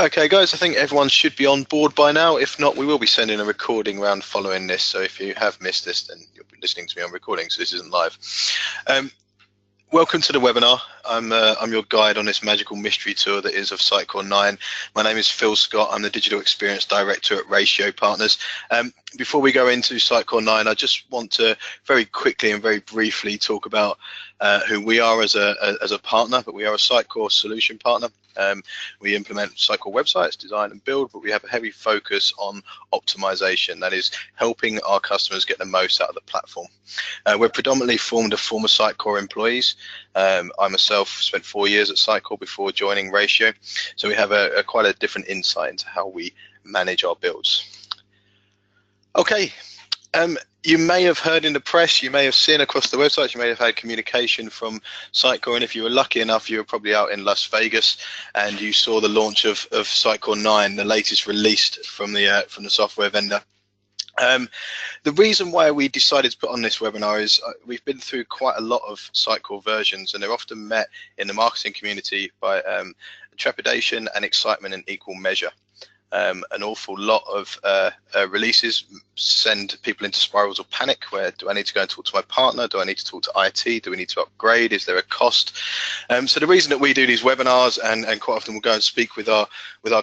Okay, guys, I think everyone should be on board by now. If not, we will be sending a recording round following this. So if you have missed this, then you'll be listening to me on recording. So this isn't live. Welcome to the webinar. I'm your guide on this magical mystery tour that is of Sitecore 9. My name is Phil Scott. I'm the Digital Experience Director at Ratio Partners. Before we go into Sitecore 9, I just want to very quickly and very briefly talk about who we are as a partner, but we are a Sitecore solution partner. We implement Sitecore websites, design and build, but we have a heavy focus on optimization. That is helping our customers get the most out of the platform. We're predominantly formed of former Sitecore employees. I myself spent 4 years at Sitecore before joining Ratio, so we have quite a different insight into how we manage our builds. Okay. You may have heard in the press, you may have seen across the websites, you may have had communication from Sitecore, and if you were lucky enough, you were probably out in Las Vegas and you saw the launch of Sitecore 9, the latest released from the software vendor. The reason why we decided to put on this webinar is we've been through quite a lot of Sitecore versions, and they're often met in the marketing community by trepidation and excitement in equal measure. An awful lot of releases send people into spirals of panic where, do I need to go and talk to my partner? Do I need to talk to IT? Do we need to upgrade? Is there a cost? So the reason that we do these webinars and quite often we'll go and speak with our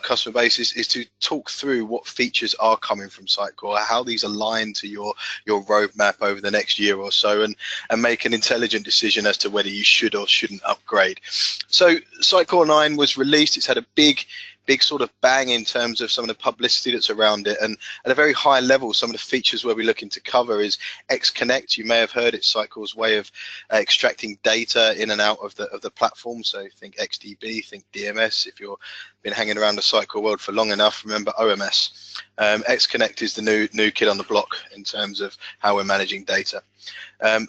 customer base is to talk through what features are coming from Sitecore, how these align to your roadmap over the next year or so, and make an intelligent decision as to whether you should or shouldn't upgrade. So Sitecore 9 was released. It's had a big sort of bang in terms of some of the publicity that's around it, and at a very high level, some of the features we'll be looking to cover is xConnect. You may have heard it's Sitecore's way of extracting data in and out of the platform. So think XDB, think DMS. If you've been hanging around the Sitecore world for long enough, remember OMS. xConnect is the new kid on the block in terms of how we're managing data.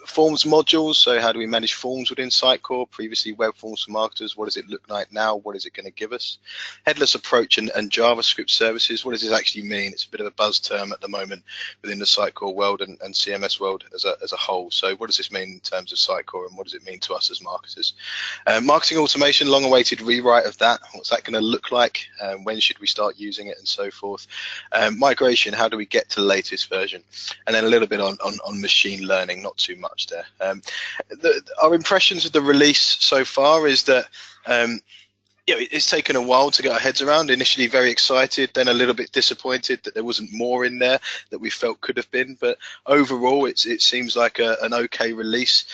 Forms modules, so how do we manage forms within Sitecore? Previously web forms for marketers, what does it look like now? What is it going to give us? Headless approach and JavaScript services, what does this actually mean? It's a bit of a buzz term at the moment within the Sitecore world and CMS world as a whole. So what does this mean in terms of Sitecore, and what does it mean to us as marketers? Marketing automation, long awaited rewrite of that. What's that going to look like? When should we start using it, and so forth? Migration, how do we get to the latest version? And then a little bit on machine learning, not too much there. Our impressions of the release so far is that it's taken a while to get our heads around. Initially very excited, then a little bit disappointed that there wasn't more in there that we felt could have been, but overall it seems like an okay release.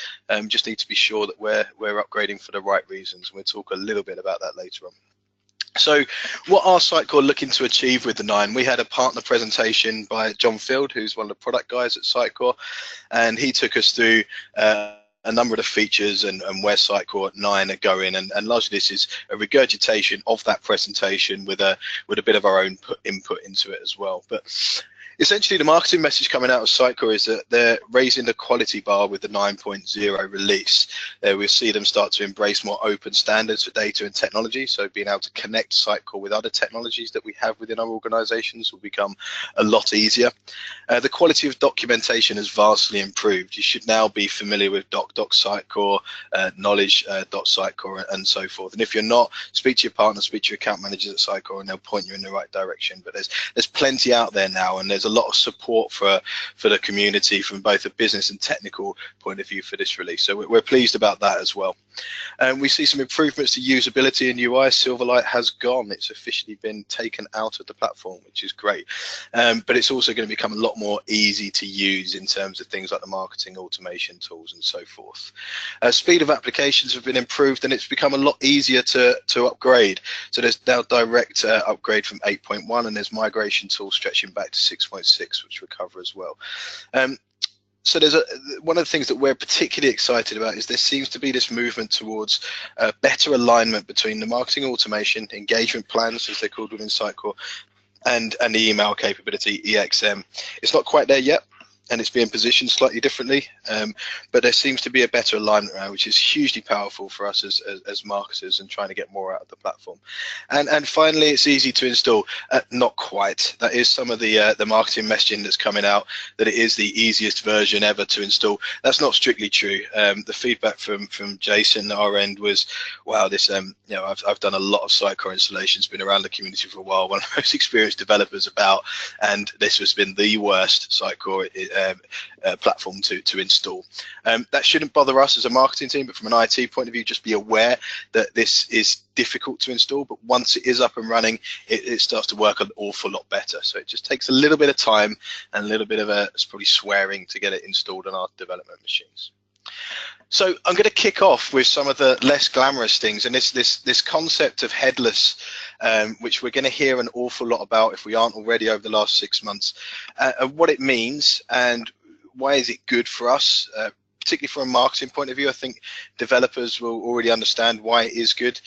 Just need to be sure that we're upgrading for the right reasons. We'll talk a little bit about that later on. So what are Sitecore looking to achieve with the 9? We had a partner presentation by John Field, who's one of the product guys at Sitecore, and he took us through a number of the features and where Sitecore 9 are going, and largely this is a regurgitation of that presentation with a bit of our own input into it as well. But essentially, the marketing message coming out of Sitecore is that they're raising the quality bar with the 9.0 release. We'll see them start to embrace more open standards for data and technology. So being able to connect Sitecore with other technologies that we have within our organizations will become a lot easier. The quality of documentation has vastly improved. You should now be familiar with doc.sitecore, knowledge.sitecore, and so forth. And if you're not, speak to your partner, speak to your account managers at Sitecore, and they'll point you in the right direction. But there's plenty out there now, and there's a lot of support for the community from both a business and technical point of view for this release. So we're pleased about that as well. We see some improvements to usability and UI. Silverlight has gone. It's officially been taken out of the platform, which is great. But it's also going to become a lot more easy to use in terms of things like the marketing automation tools and so forth. Speed of applications have been improved, and it's become a lot easier to upgrade. So there's now direct upgrade from 8.1, and there's migration tools stretching back to 6.6, which we'll cover as well. So there's one of the things that we're particularly excited about is there seems to be this movement towards better alignment between the marketing automation, engagement plans, as they're called within Sitecore, and the email capability, EXM. It's not quite there yet. and it's being positioned slightly differently, but there seems to be a better alignment around, which is hugely powerful for us as marketers and trying to get more out of the platform. And finally, it's easy to install. Not quite. That is some of the marketing messaging that's coming out, that it is the easiest version ever to install. That's not strictly true. The feedback from Jason at our end was, wow, this I've done a lot of Sitecore installations, been around the community for a while, one of the most experienced developers about, and this has been the worst Sitecore platform to install. That shouldn't bother us as a marketing team, but from an IT point of view, just be aware that this is difficult to install, but once it is up and running, it starts to work an awful lot better. So it just takes a little bit of time and a little bit of probably swearing to get it installed on our development machines. So I'm going to kick off with some of the less glamorous things, and this concept of headless, which we're going to hear an awful lot about if we aren't already over the last 6 months, and what it means and why is it good for us, particularly from a marketing point of view. I think developers will already understand why it is good,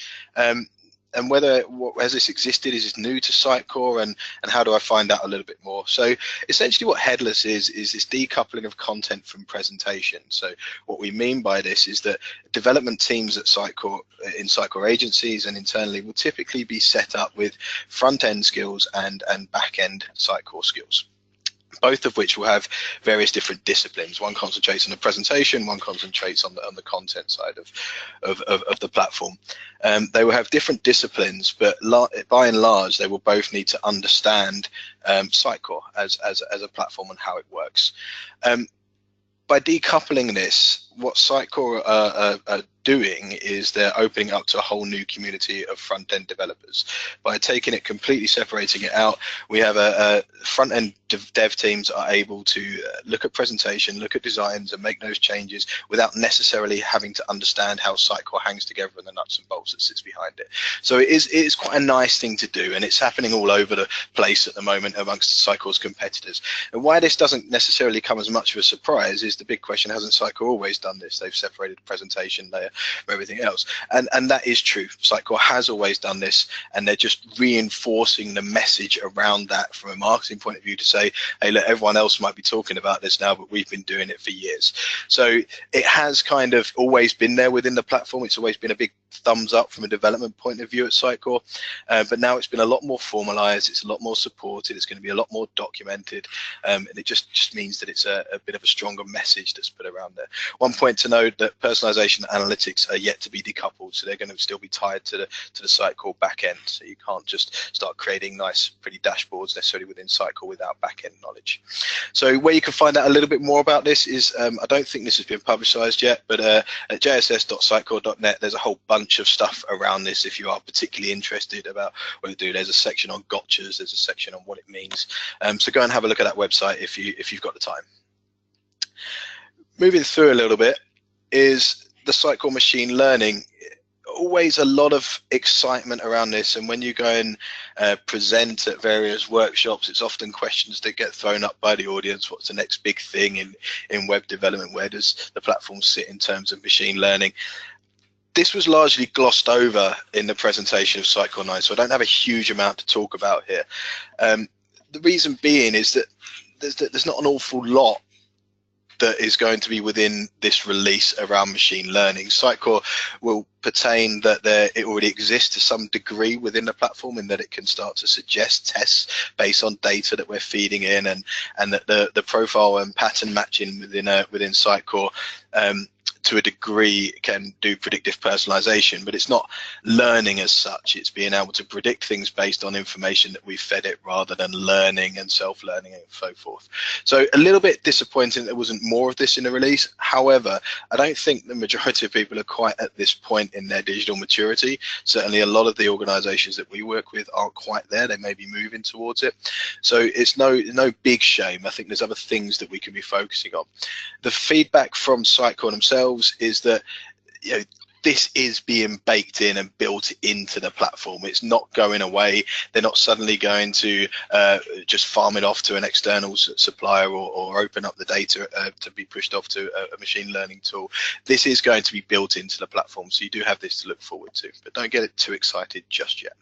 and whether has this existed, is this new to Sitecore, and how do I find out a little bit more. So essentially what headless is this decoupling of content from presentation. So what we mean by this is that development teams at Sitecore, in Sitecore agencies and internally, will typically be set up with front-end skills and back-end Sitecore skills, both of which will have various different disciplines. One concentrates on the presentation, one concentrates on the content side of the platform. They will have different disciplines, but by and large, they will both need to understand Sitecore as a platform and how it works. By decoupling this, what Sitecore are doing is they're opening up to a whole new community of front-end developers. By taking it, completely separating it out, we have a front-end dev teams are able to look at presentation, look at designs, and make those changes without necessarily having to understand how Sitecore hangs together and the nuts and bolts that sits behind it. So it is quite a nice thing to do, and it's happening all over the place at the moment amongst Sitecore's competitors. And why this doesn't necessarily come as much of a surprise is the big question: hasn't Sitecore always done this? They've separated the presentation layer from everything else, and that is true. Sitecore has always done this, and they're just reinforcing the message around that from a marketing point of view to say, hey, look, everyone else might be talking about this now, but we've been doing it for years. So it has kind of always been there within the platform. It's always been a big thumbs up from a development point of view at Sitecore, but now it's been a lot more formalized, it's a lot more supported, it's going to be a lot more documented, and it just means that it's a bit of a stronger message that's put around there. One point to note, that personalization and analytics are yet to be decoupled, so they're going to still be tied to the Sitecore backend. So you can't just start creating nice pretty dashboards necessarily within Sitecore without backend knowledge. So where you can find out a little bit more about this is, I don't think this has been publicized yet, but at jss.sitecore.net there's a whole bunch of stuff around this if you are particularly interested about what to do. There's a section on gotchas, there's a section on what it means, so go and have a look at that website if you've got the time. Moving through a little bit is the Sitecore machine learning. Always a lot of excitement around this, and when you go and present at various workshops, it's often questions that get thrown up by the audience. What's the next big thing in web development? Where does the platform sit in terms of machine learning? This was largely glossed over in the presentation of Sitecore 9, so I don't have a huge amount to talk about here. The reason being is that there's not an awful lot that is going to be within this release around machine learning. Sitecore will pertain that it already exists to some degree within the platform, in that it can start to suggest tests based on data that we're feeding in, and that the profile and pattern matching within Sitecore to a degree can do predictive personalization, but it's not learning as such. It's being able to predict things based on information that we've fed it, rather than learning and self-learning and so forth. So a little bit disappointing there wasn't more of this in the release. However, I don't think the majority of people are quite at this point in their digital maturity. Certainly a lot of the organizations that we work with aren't quite there. They may be moving towards it. So it's no big shame. I think there's other things that we can be focusing on. The feedback from Sitecore themselves is that, you know, this is being baked in and built into the platform. It's not going away. They're not suddenly going to just farm it off to an external supplier or open up the data to be pushed off to a machine learning tool. This is going to be built into the platform, so you do have this to look forward to, but don't get it too excited just yet.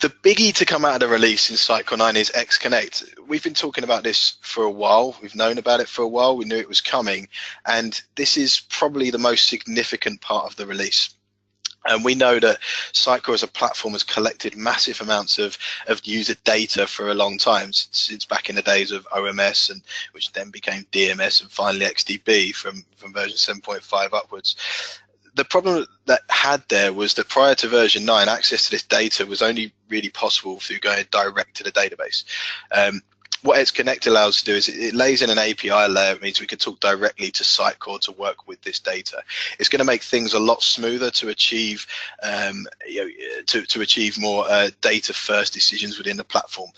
The biggie to come out of the release in Sitecore 9 is xConnect. We've been talking about this for a while. We've known about it for a while. We knew it was coming. And this is probably the most significant part of the release. And we know that Sitecore as a platform has collected massive amounts of user data for a long time, since back in the days of OMS, and which then became DMS and finally XDB from version 7.5 upwards. The problem that had there was that prior to version 9, access to this data was only really possible through going direct to the database. What xConnect allows us to do is it lays in an API layer. It means we can talk directly to Sitecore to work with this data. It's going to make things a lot smoother to achieve to achieve more data first decisions within the platform.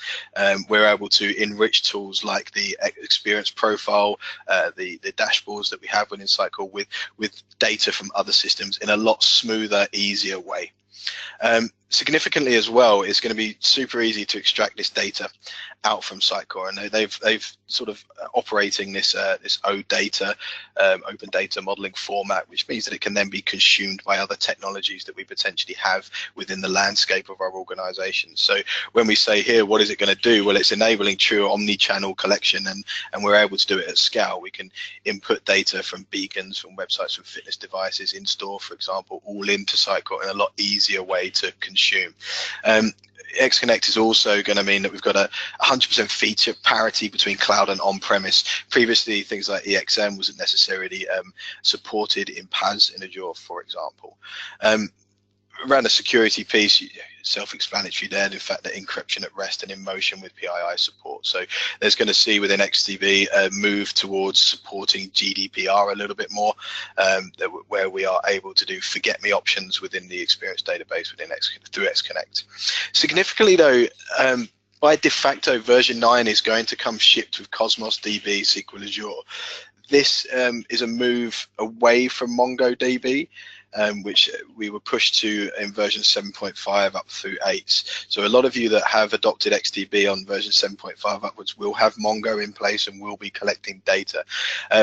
We're able to enrich tools like the experience profile, the dashboards that we have within Sitecore with data from other systems in a lot smoother, easier way. Significantly as well, it's going to be super easy to extract this data out from Sitecore, and they've sort of operating this this OData, open data modeling format, which means that it can then be consumed by other technologies that we potentially have within the landscape of our organization. So when we say here, what is it going to do? Well, it's enabling true omni-channel collection, and we're able to do it at scale. We can input data from beacons, from websites, from fitness devices in store, for example, all into Sitecore in a lot easier way to consume. xConnect is also going to mean that we've got a 100% feature parity between cloud and on-premise. Previously, things like EXM wasn't necessarily supported in PaaS in Azure, for example. Around the security piece, self-explanatory there. In fact, the encryption at rest and in motion with PII support. So there's going to see within XDB a move towards supporting GDPR a little bit more, where we are able to do forget me options within the experience database through xConnect. Significantly though, by de facto, version 9 is going to come shipped with Cosmos DB SQL Azure. This is a move away from MongoDB, which we were pushed to in version 7.5 up through 8. So a lot of you that have adopted XDB on version 7.5 upwards will have Mongo in place and will be collecting data.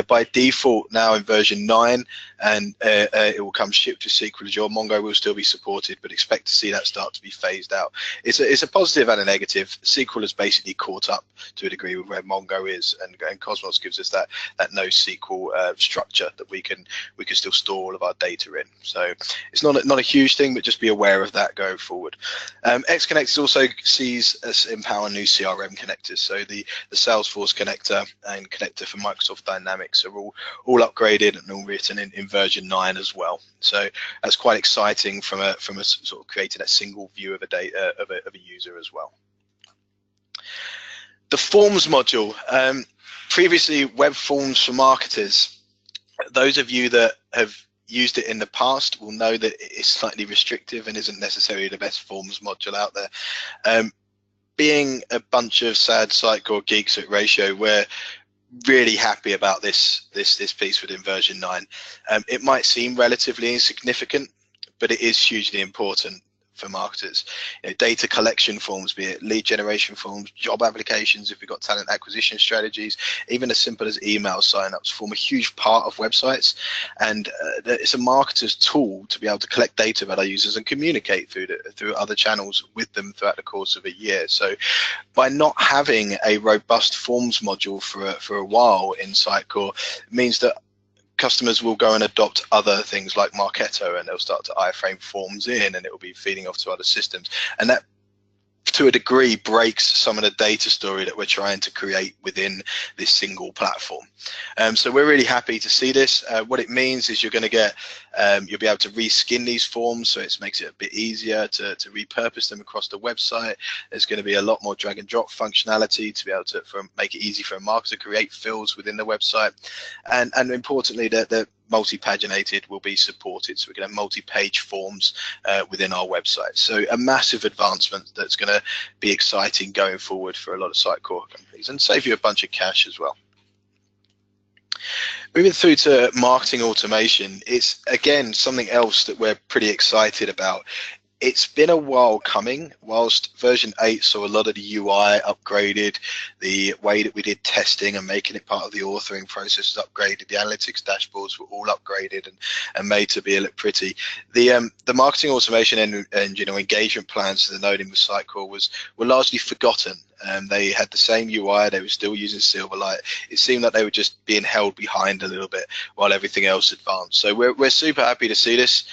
By default now in version 9, and it will come shipped to SQL Azure. Mongo will still be supported, but expect to see that start to be phased out. It's a positive and a negative. SQL has basically caught up to a degree with where Mongo is, and Cosmos gives us that NoSQL structure that we can still store all of our data in. So it's not a huge thing, but just be aware of that going forward. xConnect also sees us empower new CRM connectors. So the Salesforce connector and connector for Microsoft Dynamics are all upgraded and all written in version 9 as well. So that's quite exciting from a sort of creating a single view of a data of a user as well. The forms module, previously web forms for marketers. Those of you that have used it in the past will know that it's slightly restrictive and isn't necessarily the best forms module out there. Being a bunch of sad Sitecore geeks at Ratio, we're really happy about this piece within version 9. It might seem relatively insignificant, but it is hugely important for marketers. Data collection forms, be it lead generation forms, job applications, if we've got talent acquisition strategies, even as simple as email signups, form a huge part of websites. And it's a marketer's tool to be able to collect data about our users and communicate through other channels with them throughout the course of a year. So by not having a robust forms module for a while in Sitecore, means that customers will go and adopt other things like Marketo, and they'll start to iframe forms in, and it will be feeding off to other systems. And that, to a degree, breaks some of the data story that we're trying to create within this single platform. So we're really happy to see this. What it means is you're going to get, you'll be able to reskin these forms, so it makes it a bit easier to repurpose them across the website. There's going to be a lot more drag and drop functionality to be able to make it easy for a marketer to create fields within the website, and importantly, the multi-paginated will be supported, so we can have multi-page forms within our website. So a massive advancement that's going to be exciting going forward for a lot of Sitecore companies and save you a bunch of cash as well. Moving through to marketing automation, it's again something else that we're pretty excited about. it's been a while coming. Whilst version 8 saw a lot of the UI upgraded, the way that we did testing and making it part of the authoring process was upgraded, the analytics dashboards were all upgraded and made to be a little pretty. The marketing automation engine or engagement plans, the noding with Sitecore, were largely forgotten. They had the same UI, they were still using Silverlight. It seemed like they were just being held behind a little bit while everything else advanced. So we're super happy to see this.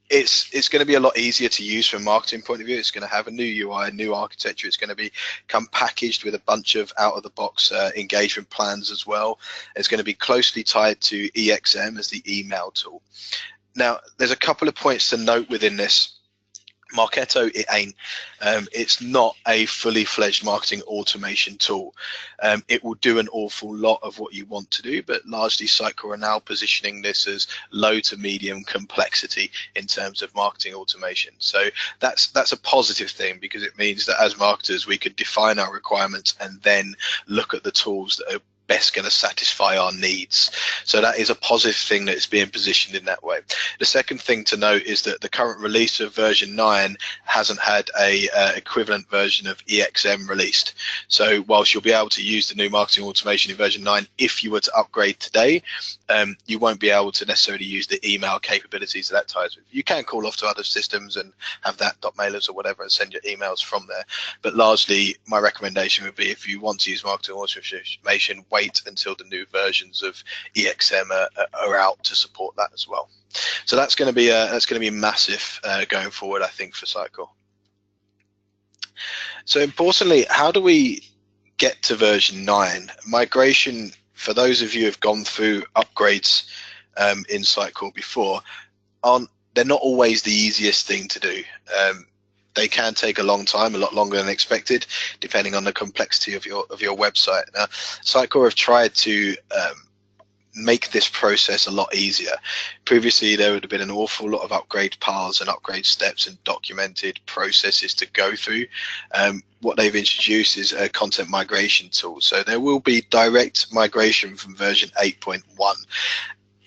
It's going to be a lot easier to use from a marketing point of view. It's going to have a new UI, a new architecture. It's going to become packaged with a bunch of out-of-the-box engagement plans as well. It's going to be closely tied to EXM as the email tool. Now, there's a couple of points to note within this. Marketo, it ain't. It's not a fully fledged marketing automation tool. It will do an awful lot of what you want to do, but largely Sitecore are now positioning this as low to medium complexity in terms of marketing automation. So that's a positive thing, because it means that as marketers we could define our requirements and then look at the tools that are best going to satisfy our needs. So that is a positive thing that is being positioned in that way. The second thing to note is that the current release of version 9 hasn't had a equivalent version of EXM released. So whilst you'll be able to use the new marketing automation in version 9, if you were to upgrade today, you won't be able to necessarily use the email capabilities that ties with. You can call off to other systems and have that .mailers or whatever and send your emails from there. But largely my recommendation would be, if you want to use marketing automation, wait until the new versions of EXM are out to support that as well. So that's going to be massive going forward, I think, for Sitecore. So importantly, how do we get to version 9? Migration, for those of you who have gone through upgrades in Sitecore before, they're not always the easiest thing to do. They can take a long time, a lot longer than expected, depending on the complexity of your website. Now, Sitecore have tried to make this process a lot easier. Previously, there would have been an awful lot of upgrade paths and upgrade steps and documented processes to go through. What they've introduced is a content migration tool. So there will be direct migration from version 8.1.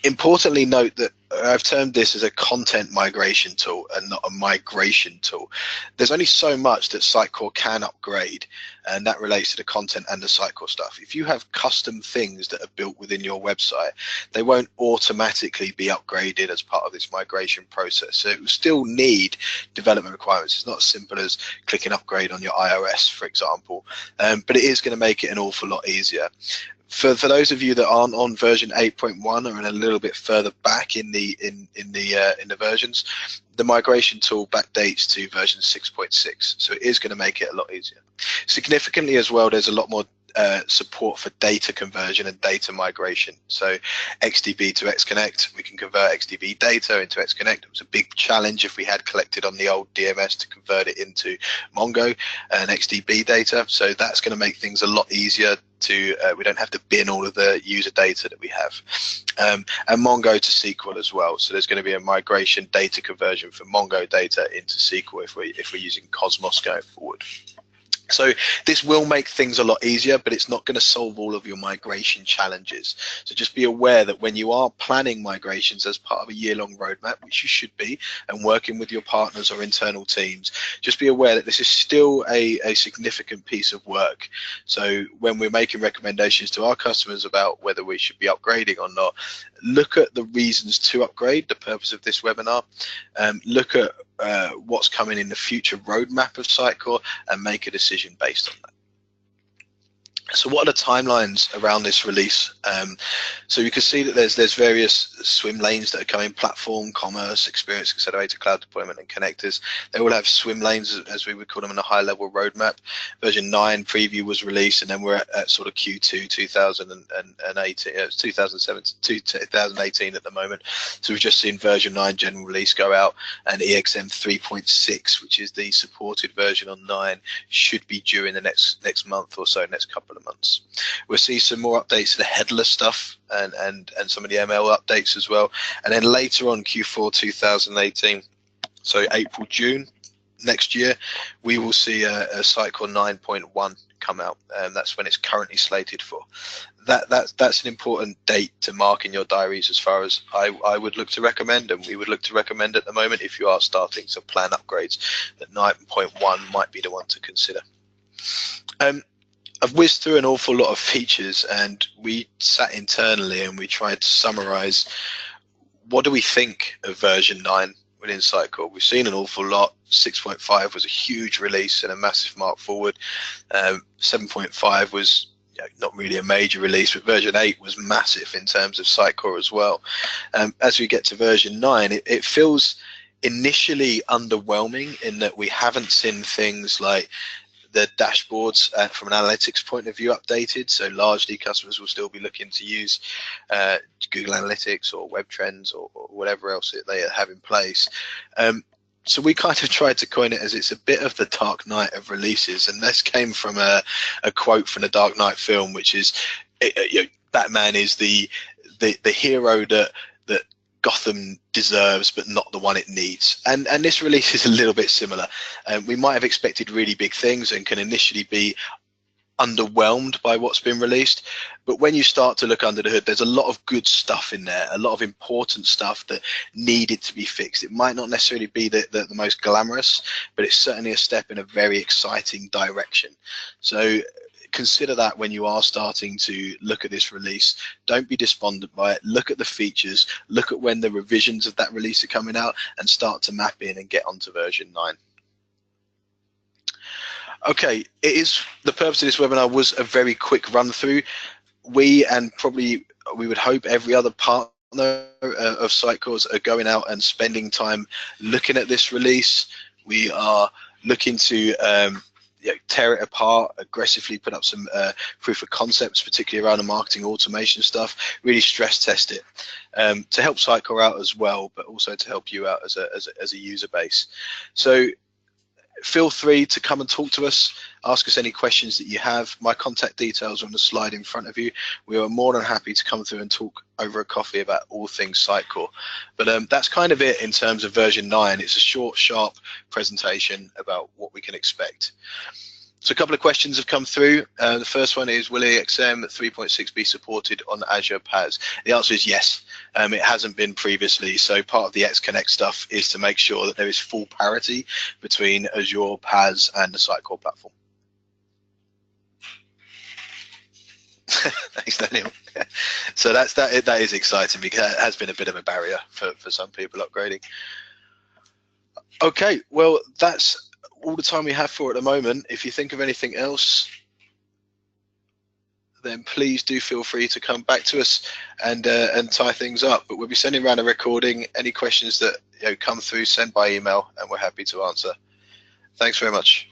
Importantly, note that I've termed this as a content migration tool and not a migration tool. There's only so much that Sitecore can upgrade, and that relates to the content and the Sitecore stuff. If you have custom things that are built within your website, they won't automatically be upgraded as part of this migration process. So it will still need development requirements. It's not as simple as clicking upgrade on your iOS, for example, but it is going to make it an awful lot easier. For those of you that aren't on version 8.1 or in a little bit further back in the versions, the migration tool backdates to version 6.6, so it is going to make it a lot easier. Significantly as well, there's a lot more support for data conversion and data migration. So XDB to xConnect, we can convert XDB data into xConnect. It was a big challenge if we had collected on the old DMS to convert it into Mongo and XDB data. So that's going to make things a lot easier to, we don't have to bin all of the user data that we have. And Mongo to SQL as well. So there's going to be a migration data conversion from Mongo data into SQL if we're using Cosmos going forward. So this will make things a lot easier, but it's not going to solve all of your migration challenges. So just be aware that when you are planning migrations as part of a year-long roadmap, which you should be, and working with your partners or internal teams, just be aware that this is still a significant piece of work. So when we're making recommendations to our customers about whether we should be upgrading or not, look at the reasons to upgrade, the purpose of this webinar, look at what's coming in the future roadmap of Sitecore, and make a decision based on that. So what are the timelines around this release? So you can see that there's various swim lanes that are coming: platform, commerce, experience accelerator, cloud deployment, and connectors. They all have swim lanes, as we would call them, in a high level roadmap. Version 9 preview was released, and then we're at sort of Q2 2018, 2018 at the moment. So we've just seen version 9 general release go out, and EXM 3.6, which is the supported version on 9, should be due in the next month or so, next couple of months. We'll see some more updates to the headless stuff and some of the ML updates as well. And then later on, Q4 2018, so April, June next year, we will see a Sitecore 9.1 come out, and that's when it's currently slated for. that's an important date to mark in your diaries, as far as I would look to recommend, and we would look to recommend at the moment if you are starting to plan upgrades. That 9.1 might be the one to consider. I've whizzed through an awful lot of features, and we sat internally and we tried to summarize what do we think of version 9 within Sitecore. We've seen an awful lot. 6.5 was a huge release and a massive mark forward. 7.5 was not really a major release, but version 8 was massive in terms of Sitecore as well. As we get to version 9, it feels initially underwhelming in that we haven't seen things like the dashboards from an analytics point of view updated. So largely customers will still be looking to use Google Analytics or Web Trends or whatever else they have in place. So we kind of tried to coin it as it's a bit of the Dark Knight of releases, and this came from a quote from the Dark Knight film, which is Batman is the hero that Gotham deserves, but not the one it needs. And this release is a little bit similar. We might have expected really big things and can initially be underwhelmed by what's been released, but when you start to look under the hood, there's a lot of good stuff in there, a lot of important stuff that needed to be fixed. It might not necessarily be the most glamorous, but it's certainly a step in a very exciting direction. So consider that when you are starting to look at this release. Don't be despondent by it. Look at the features, look at when the revisions of that release are coming out, and start to map in and get onto version 9. Okay, the purpose of this webinar was a very quick run through. We, and probably we would hope every other partner of Sitecore's, are going out and spending time looking at this release. We are looking to tear it apart, aggressively put up some proof of concepts, particularly around the marketing automation stuff, really stress test it to help Sitecore out as well, but also to help you out as a user base. So feel free to come and talk to us, ask us any questions that you have. My contact details are on the slide in front of you. We are more than happy to come through and talk over a coffee about all things Sitecore. But that's kind of it in terms of version 9. It's a short, sharp presentation about what we can expect. So a couple of questions have come through. The first one is, will AXM 3.6 be supported on Azure PaaS? The answer is yes. It hasn't been previously. So part of the xConnect stuff is to make sure that there is full parity between Azure PaaS and the Sitecore platform. Thanks, Daniel. So that is exciting, because it has been a bit of a barrier for some people upgrading. Okay, well, that's all the time we have for at the moment. If you think of anything else, then please do feel free to come back to us and tie things up. But we'll be sending around a recording. Any questions that come through, send by email, and we're happy to answer. Thanks very much.